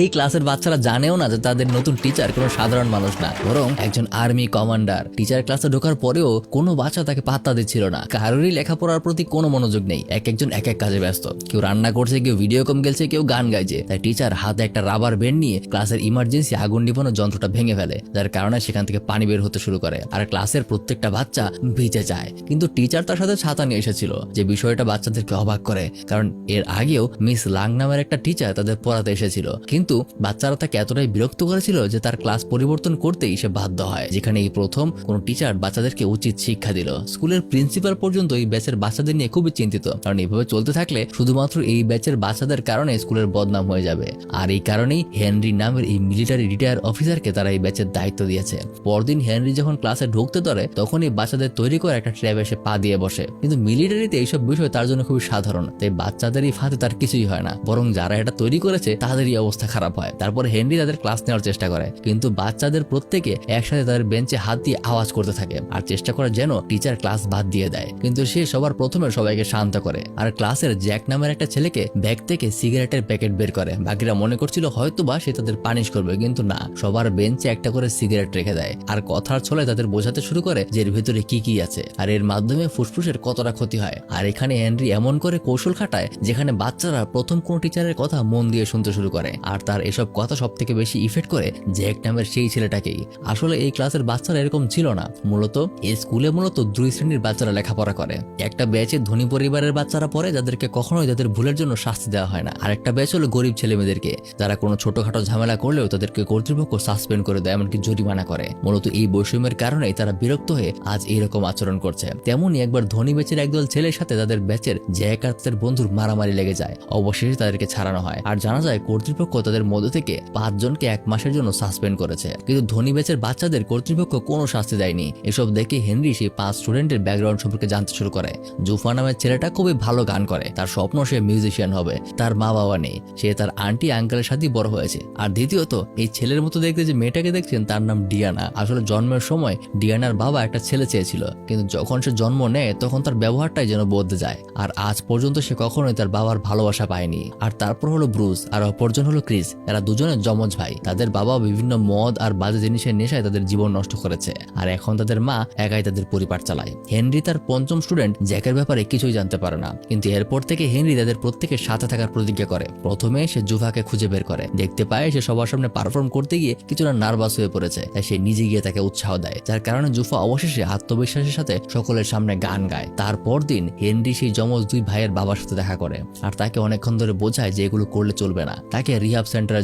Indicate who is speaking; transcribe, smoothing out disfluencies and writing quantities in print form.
Speaker 1: এই ক্লাসের বাচ্চারা জানেও না যে তাদের নতুন টিচার কোনো সাধারণ মানুষ না, বরং একজন আর্মি কমান্ডার। টিচার ক্লাসে ঢোকার পরেও কোনো বাচ্চা তাকে পাত্তা দিচ্ছিল না। কারোরই লেখাপড়ার প্রতি কোনো মনোযোগ নেই, একজন এক এক কাজে ব্যস্ত। কেউ রান্না করছে, কেউ ভিডিও গেম খেলছে, কেউ গান গাইছে। তাই টিচার হাতে একটা রাবার ব্যান্ড নিয়ে ক্লাসের ইমার্জেন্সি আগুন নিভানোর যন্ত্রটা ভেঙে ফেলে, যার কারণে সেখান থেকে পানি বের হতে শুরু করে আর ক্লাসের প্রত্যেকটা বাচ্চা ভিজে যায়। কিন্তু টিচার তার সাথে ছাতা নিয়ে এসেছিল, যে বিষয়টা বাচ্চাদেরকে অবাক করে, কারণ এর আগেও মিস লাং নামের একটা টিচার তাদের পড়াতে এসেছিল। কিন্তু বাচ্চারা তাকে এতটাই বিরক্ত করেছিল যে তার ক্লাস পরিবর্তন করতেই সে বাধ্য হয়, যেখানে এই প্রথম কোন টিচার বাচ্চাদেরকে উচিত শিক্ষা দিল। স্কুলের প্রিন্সিপাল পর্যন্ত এই ব্যাচের বাচ্চাদের নিয়ে খুবই চিন্তিত, কারণ এইভাবে চলতে থাকলে শুধুমাত্র এই ব্যাচের বাচ্চাদের কারণে স্কুলের বদনাম হয়ে যাবে। আর এই কারণেই হেনরি নামের এই মিলিটারি রিটায়ার অফিসারকে তারা এই ব্যাচের দায়িত্ব দিয়েছে। পরদিন হেনরি যখন ক্লাসে ঢুকতে ধরে, তখনই বাচ্চাদের তৈরি করে একটা ট্র্যাবে এসে পা দিয়ে বসে। কিন্তু মিলিটারিতে এইসব বিষয় তার জন্য খুবই সাধারণ, তাই বাচ্চাদেরই ফাঁদে তার কিছুই হয় না, বরং যারা এটা তৈরি করেছে তাদেরই অবস্থা খারাপ হয়। তারপর হেনরি তাদের ক্লাস নেওয়ার চেষ্টা করে, কিন্তু বাচ্চাদের প্রত্যেকে একসাথে তাদের বেঞ্চে হাত দিয়ে আওয়াজ করতে থাকে আর চেষ্টা করে যেন টিচার ক্লাস বাদ দিয়ে দেয়। কিন্তু সে সবার প্রথমে সবাইকে শান্ত করে আর ক্লাসের জ্যাক নামের একটা ছেলেকে ব্যাগ থেকে সিগারেটের প্যাকেট বের করে। বাকিরা মনে করছিল হয়তোবা সে তাদের পানিশ করবে, কিন্তু না, সবার বেঞ্চে একটা করে সিগারেট রেখে দেয় আর কথার ছলে তাদের বোঝাতে শুরু করে যে এর ভিতরে কি কি আছে আর এর মাধ্যমে ফুসফুসের কতটা ক্ষতি হয়। আর এখানে হেনরি এমন করে কৌশল খাটায় যেখানে বাচ্চারা প্রথম কোন টিচারের কথা মন দিয়ে শুনতে শুরু করে, আর তার এসব কথা সব থেকে বেশি ইফেক্ট করে জ্যাক নামের সেই ছেলেটাকেই। আসলে এই ক্লাসের বাচ্চারা এরকম ছিল না, মূলত এই স্কুলে মূলত 2 শ্রেণীর বাচ্চারা লেখাপড়া করে। একটা ব্যাচে ধনী পরিবারের বাচ্চারা পড়ে, যাদেরকে কখনোই তাদের ভুলের জন্য শাস্তি দেওয়া হয় না। আর একটা ব্যাচ হলো গরিব ছেলে মেয়েদেরকে, যারা কোনো ছোটখাটো ঝামেলা করলেও তাদেরকে কর্তৃপক্ষ সাসপেন্ড করে দেয়, এমনকি জরিমানা করে। মূলত এই বৈষম্যের কারণেই তারা বিরক্ত হয়ে আজ এইরকম আচরণ করছে। তেমনই একবার ধনী ব্যাচের একদল ছেলের সাথে তাদের ব্যাচের জ্যাক আর তাদের বন্ধুর মারামারি লেগে যায়। অবশেষে তাদেরকে ছাড়ানো হয় আর জানা যায় কর্তৃপক্ষ তাদের মধ্যে থেকে 5 জনকে 1 মাসের জন্য সাসপেন্ড করেছে। কিন্তু ধনী ব্যাচের বাচ্চাদের কর্তৃপক্ষ কোনো শাস্তি দেয়নি। এসব দেখে হেনরি সেই 5 স্টুডেন্টের ব্যাকগ্রাউন্ড সম্পর্কে জানতে শুরু করে। জুফা নামের ছেলেটা খুবই ভালো গান করে, তার স্বপ্ন সে মিউজিশিয়ান হবে। তার মা বাবা নেই, সে তার আন্টি আঙ্কেলের সাথে বড় হয়েছে। আর দ্বিতীয়ত, এই ছেলের মতো দেখতে যে মেয়েটাকে দেখছেন তার নাম ডিয়ানা। আসলে জন্মের সময় ডিয়ানার বাবা একটা ছেলে চেয়েছিল, কিন্তু যখন সে জন্ম নেয় তখন তার ব্যবহারটাই যেন বদলে যায়। আর আজ পর্যন্ত সে কখনোই তার বাবার ভালোবাসা পায়নি। আর তারপর হলো ব্রুস, আর অপরজন হলো ক্রিস। এরা দুজনে যমজ ভাই। তাদের বাবা বিভিন্ন মদ আর বাজে জিনিসের নেশায় তাদের জীবন নষ্ট করেছে, আর এখন তাদের মা একাই তাদের পরিবার চালায়। হেনরি তার 5ম স্টুডেন্ট জ্যাকের ব্যাপারে কিছুই জানতে পারে না, কিন্তু এরপর থেকে হেনরি তাদের প্রত্যেকের সাথে থাকার প্রতিজ্ঞা করে। প্রথমে সে জুফাকে খুঁজে বের করে, দেখতে পায় সে সবার সামনে পারফর্ম করতে গিয়ে কিছুটা নার্ভাস হয়ে পড়েছে, তাই সে নিজে গিয়ে তাকে উৎসাহ দেয়, যার কারণে জুফা অবশেষে আত্মবিশ্বাসের সাথে সকলের সামনে গান গায়। তারপর দিন হেনরি সেই যমজ 2 ভাইয়ের বাবার সাথে দেখা করে আর তাকে অনেকক্ষণ ধরে বোঝায় যে এগুলো করলে চলবে না, তাকে রিহাব সেন্টারে